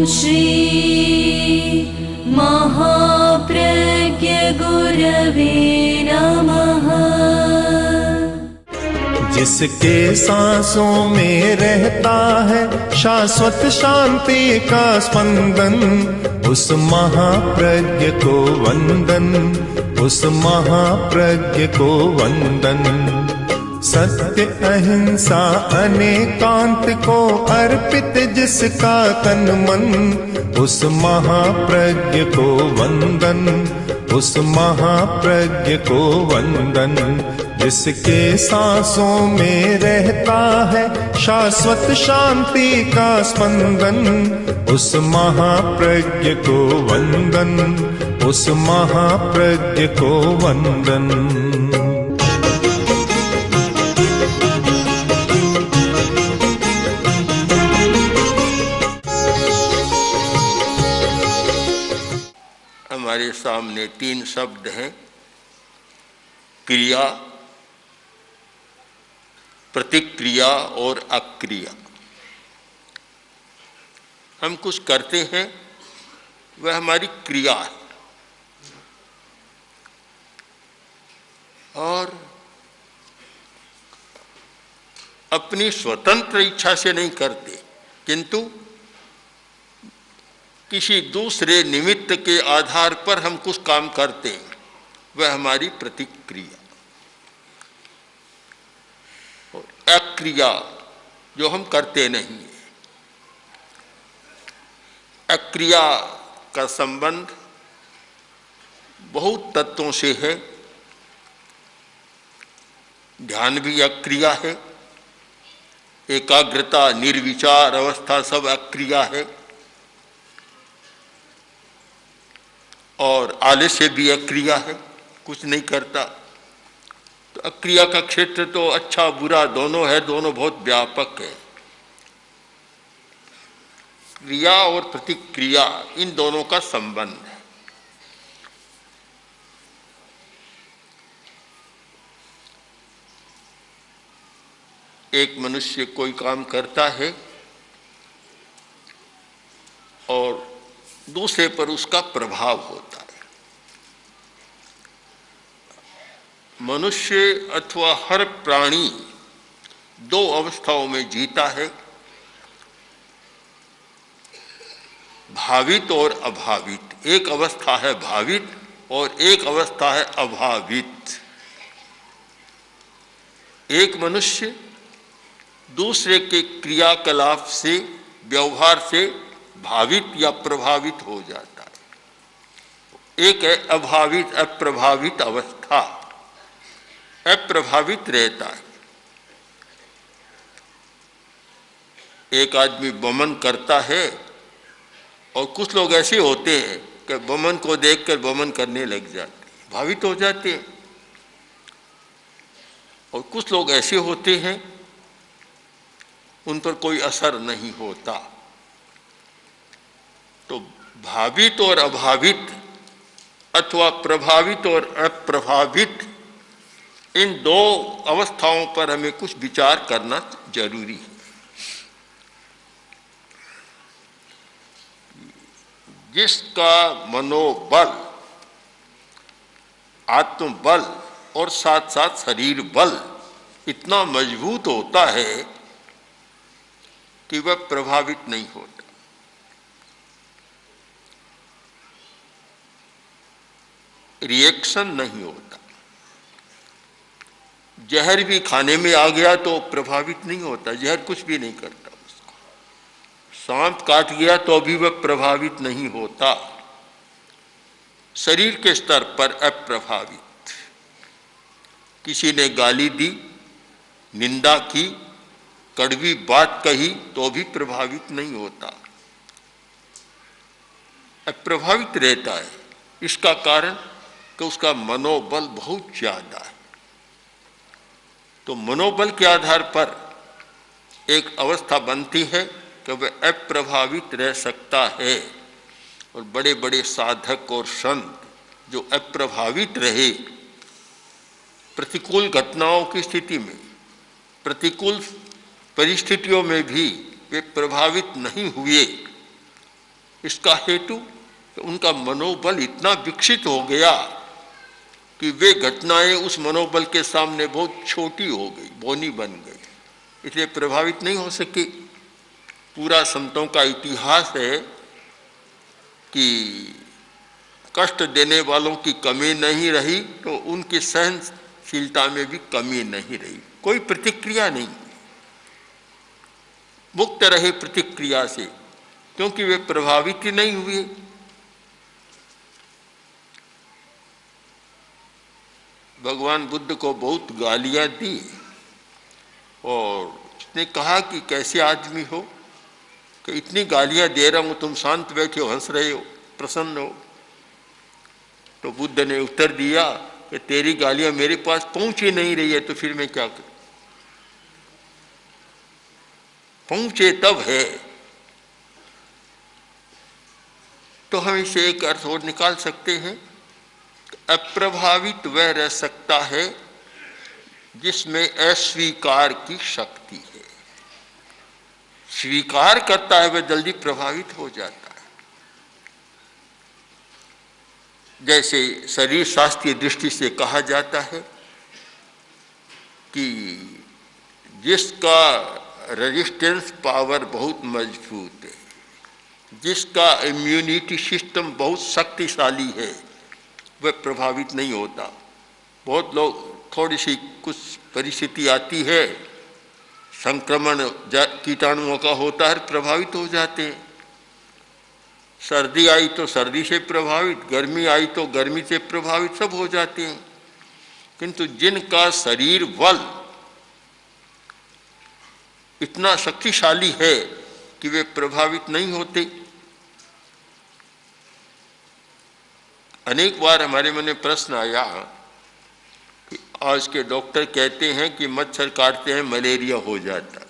श्री महाप्रज्ञ गुरवे नमः। जिसके सांसों में रहता है शाश्वत शांति का स्पंदन, उस महाप्रज्ञ को वंदन, उस महाप्रज्ञ को वंदन। सत्य अहिंसा अनेकांत को अर्पित जिसका तन मन, उस महाप्रज्ञ को वंदन, उस महाप्रज्ञ को वंदन। जिसके सांसों में रहता है शाश्वत शांति का स्पंदन, उस महाप्रज्ञ को वंदन, उस महाप्रज्ञ को वंदन। हमारे सामने 3 शब्द हैं, क्रिया, प्रतिक्रिया और अक्रिया। हम कुछ करते हैं, वह हमारी क्रिया है, और अपनी स्वतंत्र इच्छा से नहीं करते, किंतु किसी दूसरे निमित्त के आधार पर हम कुछ काम करते हैं, वह हमारी प्रतिक्रिया। और अक्रिया जो हम करते नहीं है। अक्रिया का संबंध बहुत तत्वों से है। ध्यान भी अक्रिया है, एकाग्रता, निर्विचार अवस्था सब अक्रिया है, और आलस्य भी अक्रिया है, कुछ नहीं करता। तो अक्रिया का क्षेत्र तो अच्छा बुरा दोनों है, दोनों बहुत व्यापक है। क्रिया और प्रतिक्रिया, इन दोनों का संबंध है। एक मनुष्य कोई काम करता है और दूसरे पर उसका प्रभाव होता है। मनुष्य अथवा हर प्राणी 2 अवस्थाओं में जीता है, भावित और अभावित। एक अवस्था है भावित और एक अवस्था है अभावित। एक मनुष्य दूसरे के क्रियाकलाप से, व्यवहार से भावित या प्रभावित हो जाता है। एक है अभावित, अप्रभावित अवस्था, अप्रभावित रहता है। एक आदमी वमन करता है, और कुछ लोग ऐसे होते हैं कि वमन को देखकर वमन करने लग जाते हैं, भावित हो जाते हैं। और कुछ लोग ऐसे होते हैं उन पर कोई असर नहीं होता। तो भावित और अभावित अथवा प्रभावित और अप्रभावित, इन 2 अवस्थाओं पर हमें कुछ विचार करना जरूरी है। जिसका मनोबल, आत्मबल और साथ साथ शरीर बल इतना मजबूत होता है कि वह प्रभावित नहीं होता। रिएक्शन नहीं होता। जहर भी खाने में आ गया तो प्रभावित नहीं होता, जहर कुछ भी नहीं करता उसको। सांप काट गया तो अभी वह प्रभावित नहीं होता। शरीर के स्तर पर अप्रभावित। किसी ने गाली दी, निंदा की, कड़वी बात कही तो भी प्रभावित नहीं होता, अप्रभावित रहता है। इसका कारण कि उसका मनोबल बहुत ज्यादा है। तो मनोबल के आधार पर एक अवस्था बनती है कि वह अप्रभावित रह सकता है। और बड़े बड़े साधक और संत जो अप्रभावित रहे, प्रतिकूल घटनाओं की स्थिति में, प्रतिकूल परिस्थितियों में भी वे प्रभावित नहीं हुए, इसका हेतु कि उनका मनोबल इतना विकसित हो गया कि वे घटनाएं उस मनोबल के सामने बहुत छोटी हो गई, बौनी बन गई, इसलिए प्रभावित नहीं हो सके। पूरा संतों का इतिहास है कि कष्ट देने वालों की कमी नहीं रही तो उनकी सहनशीलता में भी कमी नहीं रही, कोई प्रतिक्रिया नहीं, मुक्त रहे प्रतिक्रिया से, क्योंकि वे प्रभावित ही नहीं हुए। भगवान बुद्ध को बहुत गालियां दी और उसने कहा कि कैसे आदमी हो कि इतनी गालियां दे रहा हूं, तुम शांत बैठे हो, हंस रहे हो, प्रसन्न हो। तो बुद्ध ने उत्तर दिया कि तेरी गालियां मेरे पास पहुंच ही नहीं रही है, तो फिर मैं क्या करूं? पहुंचे तब है। तो हम इसे एक अर्थ और निकाल सकते हैं, अप्रभावित वह रह सकता है जिसमें अस्वीकार की शक्ति है। स्वीकार करता है वह जल्दी प्रभावित हो जाता है। जैसे शरीर शास्त्रीय दृष्टि से कहा जाता है कि जिसका रेजिस्टेंस पावर बहुत मजबूत है, जिसका इम्यूनिटी सिस्टम बहुत शक्तिशाली है, वह प्रभावित नहीं होता। बहुत लोग थोड़ी सी कुछ परिस्थिति आती है, संक्रमण कीटाणुओं का होता है, प्रभावित हो जाते हैं। सर्दी आई तो सर्दी से प्रभावित, गर्मी आई तो गर्मी से प्रभावित, सब हो जाते हैं। किंतु जिनका शरीर बल इतना शक्तिशाली है कि वे प्रभावित नहीं होते। अनेक बार हमारे मन में प्रश्न आया कि आज के डॉक्टर कहते हैं कि मच्छर काटते हैं मलेरिया हो जाता है।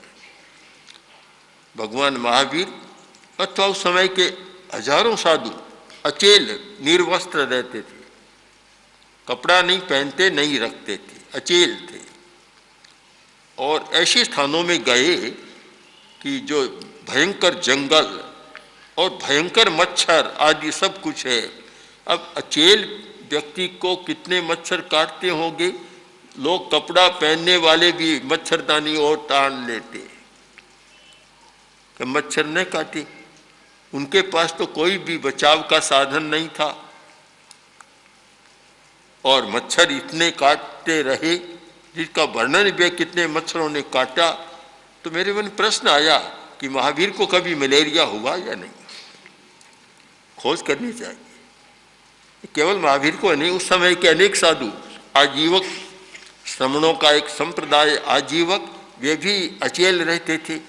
भगवान महावीर अथवा उस समय के हजारों साधु अचेल निर्वस्त्र रहते थे, कपड़ा नहीं पहनते, नहीं रखते थे, अचेल थे, और ऐसे स्थानों में गए कि जो भयंकर जंगल और भयंकर मच्छर आदि सब कुछ है। अब अचेल व्यक्ति को कितने मच्छर काटते होंगे, लोग कपड़ा पहनने वाले भी मच्छरदानी और तान लेते कि मच्छर न काटे। उनके पास तो कोई भी बचाव का साधन नहीं था और मच्छर इतने काटते रहे जिसका वर्णन भी कितने मच्छरों ने काटा। तो मेरे मन प्रश्न आया कि महावीर को कभी मलेरिया हुआ या नहीं, खोज करनी चाहिए। केवल महावीर को नहीं, उस समय के अनेक साधु आजीवक, श्रमणों का एक संप्रदाय आजीवक, वे भी अचेल रहते थे।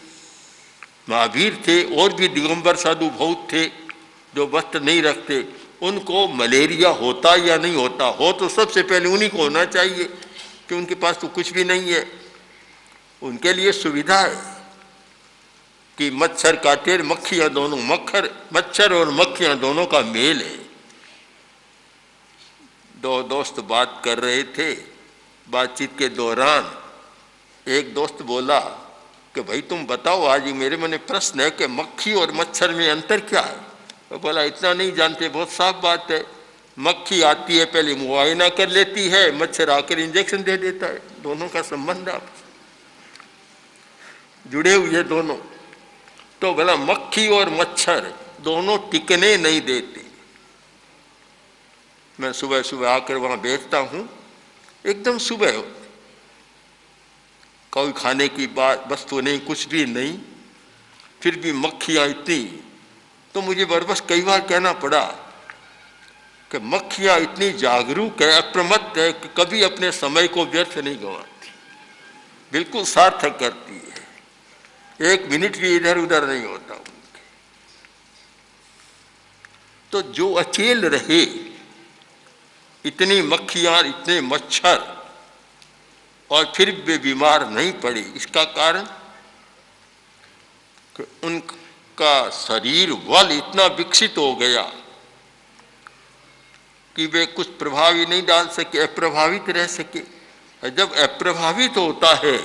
महावीर थे और भी दिगंबर साधु बहुत थे जो वस्त्र नहीं रखते। उनको मलेरिया होता या नहीं होता, हो तो सबसे पहले उन्हीं को होना चाहिए कि उनके पास तो कुछ भी नहीं है। उनके लिए सुविधा है कि मच्छर काटे, मक्खियां दोनों, मच्छर और मक्खियां दोनों का मेल है। दो दोस्त बात कर रहे थे, बातचीत के दौरान एक दोस्त बोला कि भाई तुम बताओ, आज मेरे मन में प्रश्न है कि मक्खी और मच्छर में अंतर क्या है। तो बोला इतना नहीं जानते, बहुत साफ बात है। मक्खी आती है पहले मुआयना कर लेती है, मच्छर आकर इंजेक्शन दे देता है। दोनों का संबंध आप जुड़े हुए दोनों। तो बोला मक्खी और मच्छर दोनों टिकने नहीं देते। मैं सुबह सुबह आकर वहां बैठता हूं, एकदम सुबह, कोई खाने की बात वस्तु नहीं, कुछ भी नहीं, फिर भी मक्खियां इतनी। तो मुझे बरबस कई बार कहना पड़ा कि मक्खियां इतनी जागरूक है, अप्रमत्त है कि कभी अपने समय को व्यर्थ नहीं गंवाती, बिल्कुल सार्थक करती है, एक मिनट भी इधर उधर नहीं होता उनके। तो जो अचेल रहे, इतनी मक्खियां, इतने मच्छर, और फिर वे बीमार नहीं पड़े, इसका कारण कि उनका शरीर बल इतना विकसित हो गया कि वे कुछ प्रभाव ही नहीं डाल सके, अप्रभावित रह सके। जब अप्रभावित होता है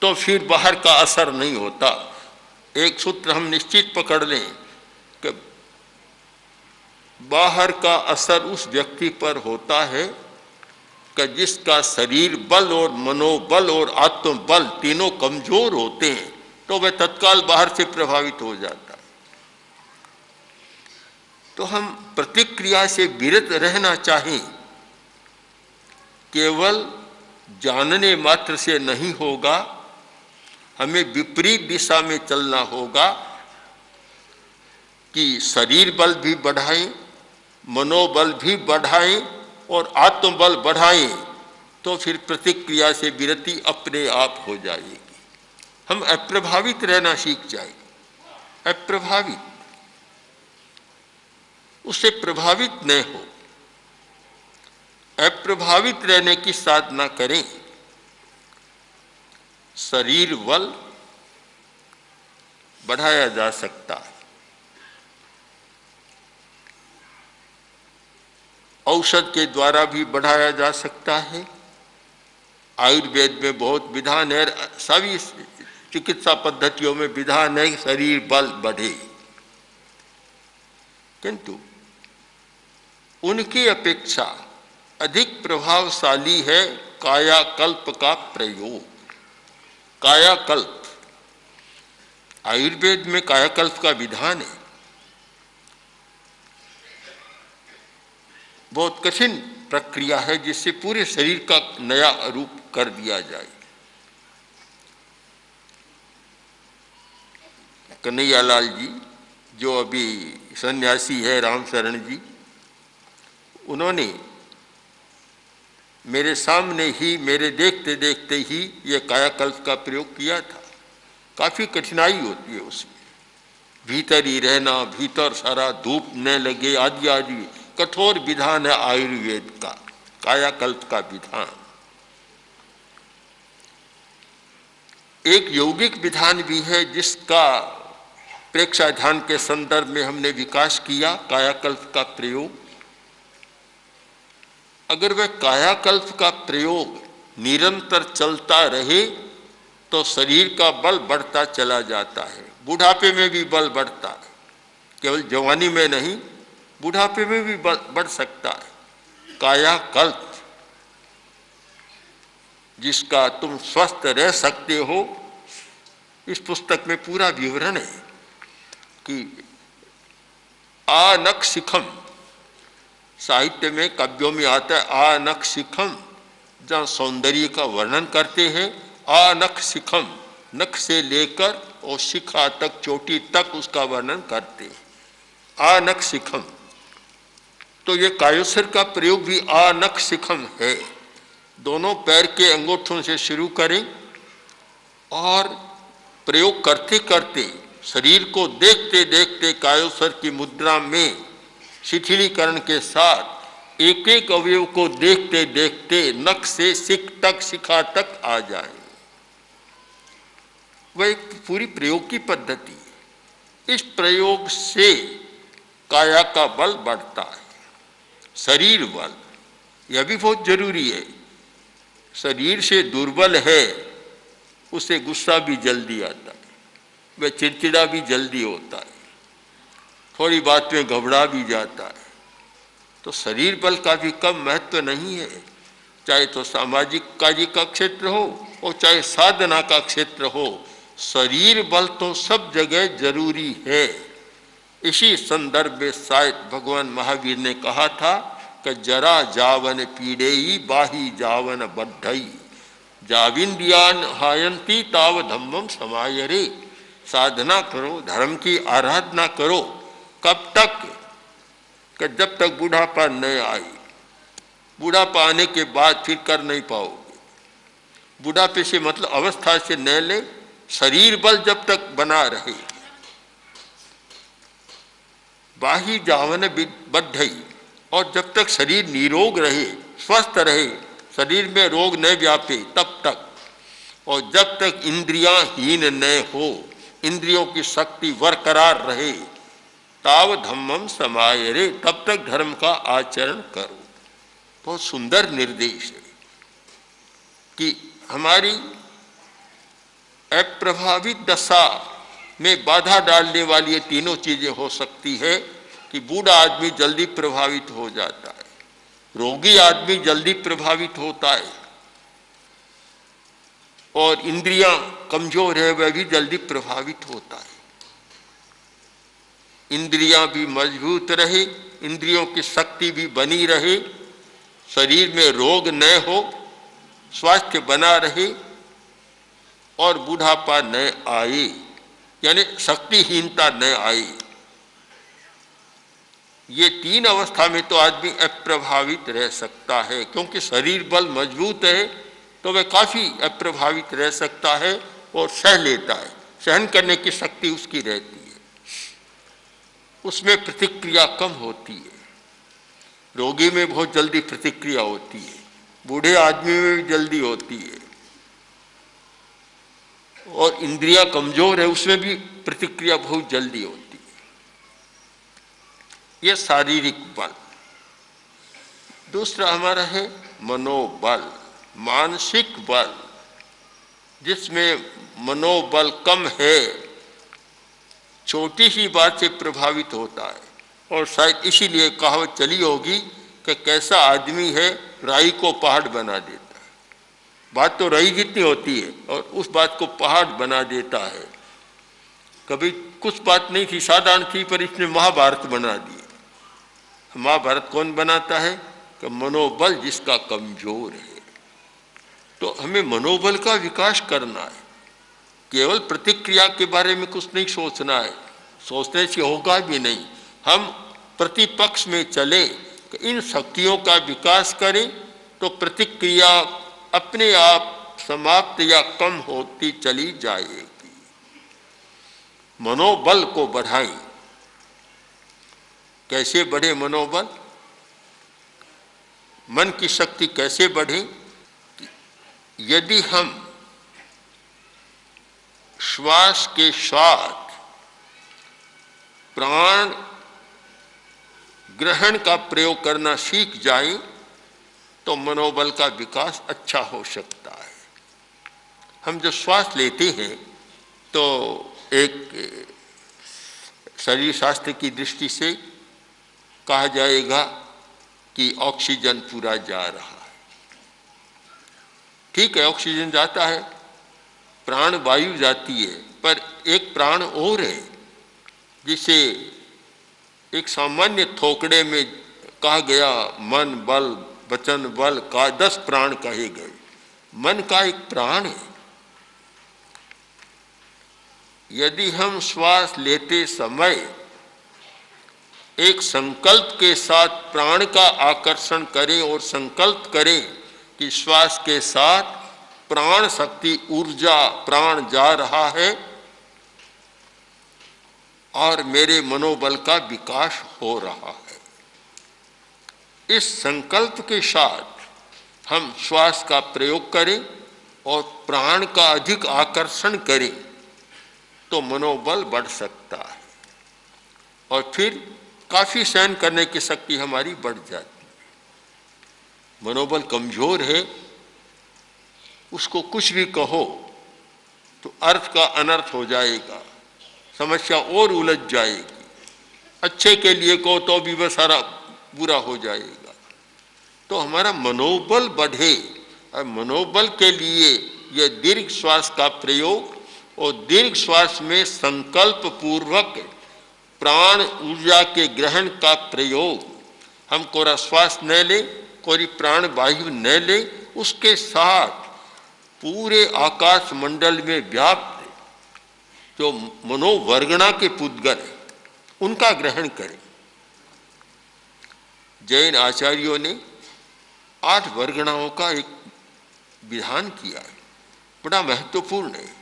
तो फिर बाहर का असर नहीं होता। एक सूत्र हम निश्चित पकड़ लें बाहर का असर उस व्यक्ति पर होता है कि जिसका शरीर बल और मनोबल और आत्मबल तीनों कमजोर होते हैं, तो वह तत्काल बाहर से प्रभावित हो जाता है। तो हम प्रतिक्रिया से विरत रहना चाहें, केवल जानने मात्र से नहीं होगा, हमें विपरीत दिशा में चलना होगा कि शरीर बल भी बढ़ाएं, मनोबल भी बढ़ाएं और आत्मबल बढ़ाएं, तो फिर प्रतिक्रिया से विरति अपने आप हो जाएगी। हम अप्रभावित रहना सीख जाए, अप्रभावित, उससे प्रभावित न हो, अप्रभावित रहने की साधना करें। शरीर बल बढ़ाया जा सकता है, औषध के द्वारा भी बढ़ाया जा सकता है। आयुर्वेद में बहुत विधान है, सभी चिकित्सा पद्धतियों में विधान है कि शरीर बल बढ़े, किंतु उनकी अपेक्षा अधिक प्रभावशाली है कायाकल्प का प्रयोग। कायाकल्प, आयुर्वेद में कायाकल्प का विधान है। बहुत कठिन प्रक्रिया है जिससे पूरे शरीर का नया रूप कर दिया जाए। कन्हैयालाल जी जो अभी सन्यासी है, राम शरण जी, उन्होंने मेरे सामने ही, मेरे देखते देखते ही ये कायाकल्प का प्रयोग किया था। काफी कठिनाई होती है उसमें, भीतर ही रहना, भीतर सारा धूप न लगे, आदि आदि कठोर विधान है आयुर्वेद का, कायाकल्प का विधान। एक यौगिक विधान भी है जिसका प्रेक्षा ध्यान के संदर्भ में हमने विकास किया, कायाकल्प का प्रयोग। अगर वह कायाकल्प का प्रयोग निरंतर चलता रहे तो शरीर का बल बढ़ता चला जाता है। बुढ़ापे में भी बल बढ़ता है, केवल जवानी में नहीं, बुढ़ापे में भी बढ़ सकता है। कायाकल्प जिसका तुम स्वस्थ रह सकते हो, इस पुस्तक में पूरा विवरण है कि आनख शिखम, साहित्य में, काव्यों में आता है आनख शिखम, जहाँ सौंदर्य का वर्णन करते हैं। आनख शिखम, नख से लेकर और शिखा तक, चोटी तक उसका वर्णन करते हैं। आनख शिखम, तो ये कायोसर का प्रयोग भी आनख शिखम है। दोनों पैर के अंगूठों से शुरू करें और प्रयोग करते करते, शरीर को देखते देखते कायोसर की मुद्रा में शिथिलीकरण के साथ एक एक अवयव को देखते देखते नख से शिख तक, शिखा तक आ जाए। वह एक पूरी प्रयोग की पद्धति है। इस प्रयोग से काया का बल बढ़ता है। शरीर बल, यह भी बहुत जरूरी है। शरीर से दुर्बल है, उसे गुस्सा भी जल्दी आता है, वह चिड़चिड़ा भी जल्दी होता है, थोड़ी बात में घबरा भी जाता है। तो शरीर बल का भी कम महत्व नहीं है, चाहे तो सामाजिक कार्य का क्षेत्र हो और चाहे साधना का क्षेत्र हो। शरीर बल तो सब जगह जरूरी है। इसी संदर्भ में शायद भगवान महावीर ने कहा था कि जरा जावन पीड़ेई बाही जावन बद्धई, जाविंद्रियान हायंती ताव धम्मम समायरे। साधना करो, धर्म की आराधना करो, कब तक? कि जब तक बूढ़ापा न आए। बूढ़ापा आने के बाद फिर कर नहीं पाओगे। बूढ़ापे से मतलब अवस्था से न ले, शरीर बल जब तक बना रहे। बाही जावन बद्धई, और जब तक शरीर निरोग रहे, स्वस्थ रहे, शरीर में रोग न व्यापे तब तक, और जब तक इंद्रियां हीन न हो, इंद्रियों की शक्ति बरकरार रहे, ताव धम्मम समायरे, तब तक धर्म का आचरण करो। बहुत सुंदर निर्देश है कि हमारी अप्रभावित दशा में बाधा डालने वाली ये तीनों चीजें हो सकती है। कि बूढ़ा आदमी जल्दी प्रभावित हो जाता है, रोगी आदमी जल्दी प्रभावित होता है, और इंद्रियां कमजोर है वह भी जल्दी प्रभावित होता है। इंद्रियां भी मजबूत रहे, इंद्रियों की शक्ति भी बनी रहे, शरीर में रोग न हो, स्वास्थ्य बना रहे और बुढ़ापा न आए, यानी शक्तिहीनता न आए। ये तीन अवस्था में तो आदमी अप्रभावित रह सकता है, क्योंकि शरीर बल मजबूत है तो वह काफी अप्रभावित रह सकता है और सह लेता है, सहन करने की शक्ति उसकी रहती है, उसमें प्रतिक्रिया कम होती है। रोगी में बहुत जल्दी प्रतिक्रिया होती है, बूढ़े आदमी में भी जल्दी होती है, और इंद्रियां कमजोर है उसमें भी प्रतिक्रिया बहुत जल्दी होती है। यह शारीरिक बल। दूसरा हमारा है मनोबल, मानसिक बल, जिसमें मनोबल कम है, छोटी सी बात से प्रभावित होता है, और शायद इसीलिए कहावत चली होगी कि कैसा आदमी है राई को पहाड़ बना देता है। बात तो राई जितनी होती है और उस बात को पहाड़ बना देता है। कभी कुछ बात नहीं थी, साधारण थी, पर इसने महाभारत बना दिया। महाभारत कौन बनाता है? कि मनोबल जिसका कमजोर है। तो हमें मनोबल का विकास करना है, केवल प्रतिक्रिया के बारे में कुछ नहीं सोचना है, सोचने से होगा भी नहीं। हम प्रतिपक्ष में चले कि इन शक्तियों का विकास करें तो प्रतिक्रिया अपने आप समाप्त या कम होती चली जाएगी। मनोबल को बढ़ाएं। कैसे बढ़े मनोबल? मन की शक्ति कैसे बढ़े? यदि हम श्वास के साथ प्राण ग्रहण का प्रयोग करना सीख जाएं तो मनोबल का विकास अच्छा हो सकता है। हम जो श्वास लेते हैं तो एक शरीर शास्त्र की दृष्टि से कहा जाएगा कि ऑक्सीजन पूरा जा रहा है। ठीक है, ऑक्सीजन जाता है, प्राण वायु जाती है, पर एक प्राण और है जिसे एक सामान्य थोकड़े में कहा गया मन बल वचन बल का 10 प्राण कहे गए। मन का एक प्राण है। यदि हम श्वास लेते समय एक संकल्प के साथ प्राण का आकर्षण करें और संकल्प करें कि श्वास के साथ प्राण शक्ति ऊर्जा प्राण जा रहा है और मेरे मनोबल का विकास हो रहा है, इस संकल्प के साथ हम श्वास का प्रयोग करें और प्राण का अधिक आकर्षण करें तो मनोबल बढ़ सकता है और फिर काफी सहन करने की शक्ति हमारी बढ़ जाती है। मनोबल कमजोर है, उसको कुछ भी कहो तो अर्थ का अनर्थ हो जाएगा, समस्या और उलझ जाएगी। अच्छे के लिए कहो तो भी वह सारा बुरा हो जाएगा। तो हमारा मनोबल बढ़े और मनोबल के लिए यह दीर्घ श्वास का प्रयोग और दीर्घ श्वास में संकल्प पूर्वक प्राण ऊर्जा के ग्रहण का प्रयोग, हम कोरा श्वास न ले, कोई प्राण वायु न ले, उसके साथ पूरे आकाश मंडल में व्याप्त जो मनोवर्गणा के पुद्गल है उनका ग्रहण करें। जैन आचार्यों ने 8 वर्गणाओं का एक विधान किया है, बड़ा महत्वपूर्ण है।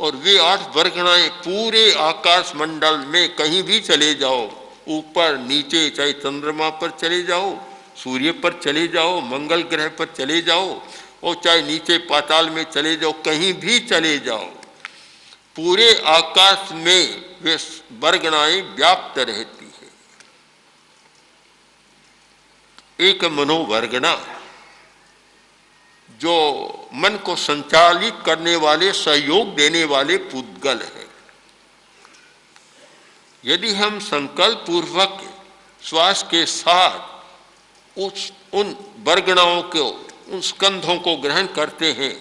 और वे 8 वर्गणाएं पूरे आकाश मंडल में कहीं भी चले जाओ, ऊपर नीचे, चाहे चंद्रमा पर चले जाओ, सूर्य पर चले जाओ, मंगल ग्रह पर चले जाओ, और चाहे नीचे पाताल में चले जाओ, कहीं भी चले जाओ, पूरे आकाश में वे वर्गणाएं व्याप्त रहती है। एक मनोवर्गणा जो मन को संचालित करने वाले, सहयोग देने वाले पुद्गल है। यदि हम संकल्प पूर्वक श्वास के साथ उन बरगणाओं को, उन स्कंधों को ग्रहण करते हैं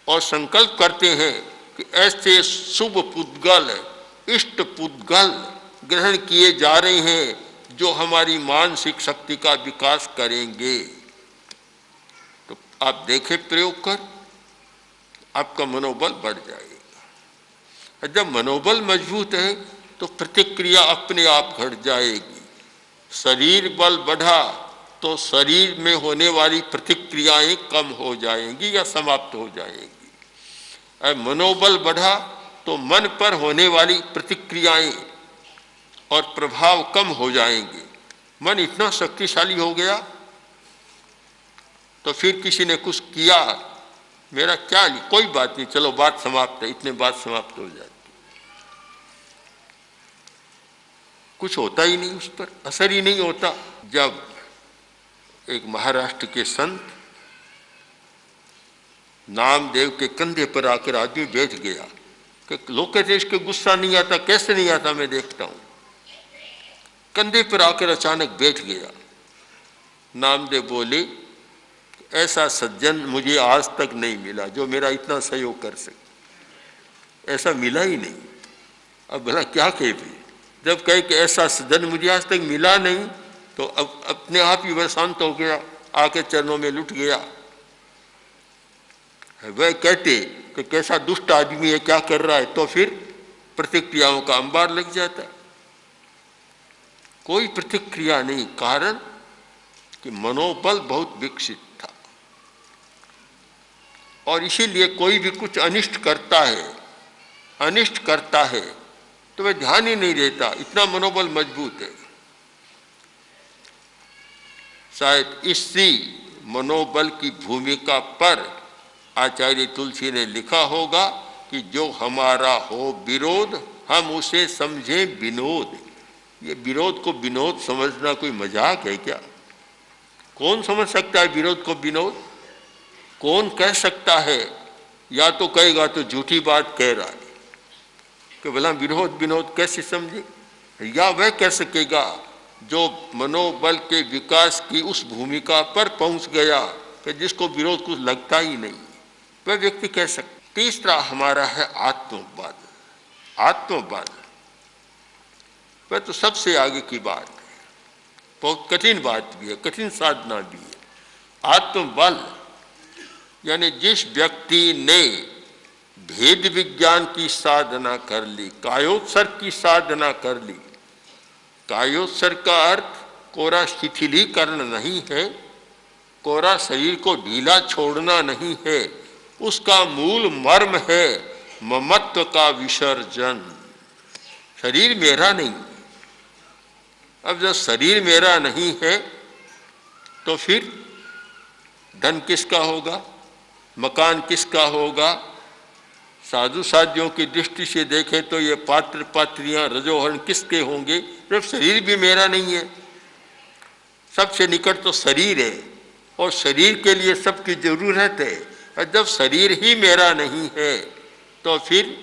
और संकल्प करते हैं कि ऐसे शुभ पुद्गल, इष्ट पुद्गल ग्रहण किए जा रहे हैं जो हमारी मानसिक शक्ति का विकास करेंगे, तो आप देखें प्रयोग कर, आपका मनोबल बढ़ जाएगा। जब मनोबल मजबूत है तो प्रतिक्रिया अपने आप घट जाएगी। शरीर बल बढ़ा तो शरीर में होने वाली प्रतिक्रियाएं कम हो जाएंगी या समाप्त हो जाएंगी। और मनोबल बढ़ा तो मन पर होने वाली प्रतिक्रियाएं और प्रभाव कम हो जाएंगे। मन इतना शक्तिशाली हो गया तो फिर किसी ने कुछ किया, मेरा क्या, कोई बात नहीं, चलो बात समाप्त है, इतने बात समाप्त हो जाती, कुछ होता ही नहीं, उस पर असर ही नहीं होता। जब एक महाराष्ट्र के संत नामदेव के कंधे पर आकर आदमी बैठ गया कि लोग कहते इसके गुस्सा नहीं आता, कैसे नहीं आता, मैं देखता हूं, कंधे पर आकर अचानक बैठ गया। नामदेव बोले ऐसा सज्जन मुझे आज तक नहीं मिला जो मेरा इतना सहयोग कर सके, ऐसा मिला ही नहीं। अब भला क्या कहते, जब कहे कि ऐसा सज्जन मुझे आज तक मिला नहीं तो अब अपने आप ही वह शांत हो गया, आके चरणों में लुट गया। वह कहते कि कैसा दुष्ट आदमी है, क्या कर रहा है, तो फिर प्रतिक्रियाओं का अंबार लग जाता। कोई प्रतिक्रिया नहीं, कारण कि मनोबल बहुत विकसित था। और इसीलिए कोई भी कुछ अनिष्ट करता है तो वह ध्यान ही नहीं देता, इतना मनोबल मजबूत है। शायद इसी मनोबल की भूमिका पर आचार्य तुलसी ने लिखा होगा कि जो हमारा हो विरोध हम उसे समझे विनोद। ये विरोध को विनोद समझना कोई मजाक है क्या? कौन समझ सकता है विरोध को विनोद? कौन कह सकता है? या तो कहेगा तो झूठी बात कह रहा है कि भला विरोध विनोद कैसे समझे, या वह कह सकेगा जो मनोबल के विकास की उस भूमिका पर पहुंच गया कि जिसको विरोध कुछ लगता ही नहीं, वह व्यक्ति कह सकता। तीसरा हमारा है आत्मवाद। आत्मवाद वह तो सबसे आगे की बात है, बहुत कठिन बात भी है, कठिन साधना भी है। आत्मबल यानी जिस व्यक्ति ने भेद विज्ञान की साधना कर ली, कायोत्सर्ग की साधना कर ली। कायोत्सर्ग का अर्थ कोरा शिथिलीकरण नहीं है, कोरा शरीर को ढीला छोड़ना नहीं है, उसका मूल मर्म है ममत्व का विसर्जन। शरीर मेरा नहीं। अब जब शरीर मेरा नहीं है तो फिर धन किसका होगा, मकान किसका होगा? साधु साधियों की दृष्टि से देखें तो ये पात्र पात्रियां रजोहरण किसके होंगे जब शरीर भी मेरा नहीं है? सबसे निकट तो शरीर है और शरीर के लिए सबकी जरूरत है। और जब शरीर ही मेरा नहीं है तो फिर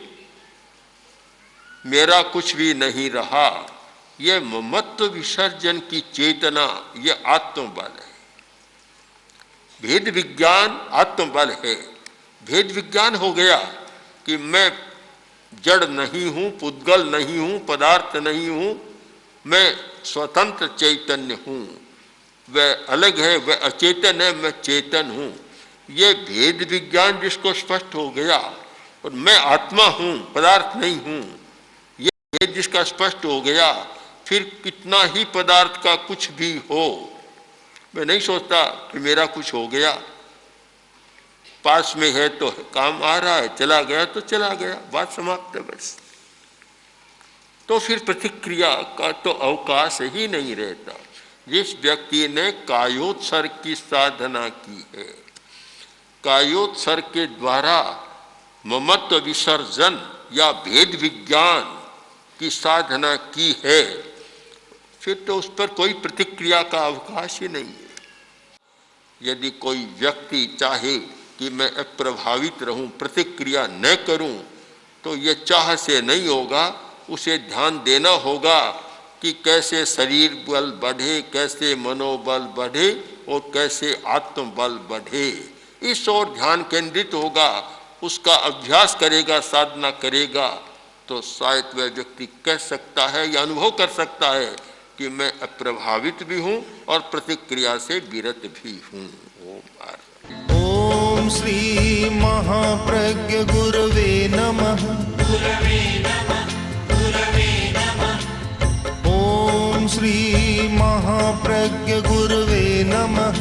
मेरा कुछ भी नहीं रहा। यह ममत्व विसर्जन की चेतना, यह आत्मबल है। भेद विज्ञान आत्मबल है। भेद विज्ञान हो गया कि मैं जड़ नहीं हूं, पुद्गल नहीं हूं, पदार्थ नहीं हूं, मैं स्वतंत्र चैतन्य हूं। वह अलग है, वह अचेतन है, मैं चेतन हूं। यह भेद विज्ञान जिसको स्पष्ट हो गया, और मैं आत्मा हूं, पदार्थ नहीं हूं, यह भेद जिसका स्पष्ट हो गया, फिर कितना ही पदार्थ का कुछ भी हो, मैं नहीं सोचता कि मेरा कुछ हो गया। पास में है तो काम आ रहा है, चला गया तो चला गया, बात समाप्त है बस। तो फिर प्रतिक्रिया का तो अवकाश ही नहीं रहता। जिस व्यक्ति ने कायोत्सर्ग की साधना की है, कायोत्सर्ग के द्वारा ममत्व विसर्जन या भेद विज्ञान की साधना की है, फिर तो उस पर कोई प्रतिक्रिया का अवकाश ही नहीं है। यदि कोई व्यक्ति चाहे कि मैं प्रभावित रहूं, प्रतिक्रिया न करूं, तो ये चाह से नहीं होगा, उसे ध्यान देना होगा कि कैसे शरीर बल बढ़े, कैसे मनोबल बढ़े और कैसे आत्मबल बढ़े। इस ओर ध्यान केंद्रित होगा, उसका अभ्यास करेगा, साधना करेगा, तो शायद वह व्यक्ति कह सकता है या अनुभव कर सकता है कि मैं अप्रभावित भी हूँ और प्रतिक्रिया से विरत भी हूँ। ओम श्री महाप्रज्ञ गुरवे नमः। ओम श्री महाप्रज्ञ गुरवे नमः।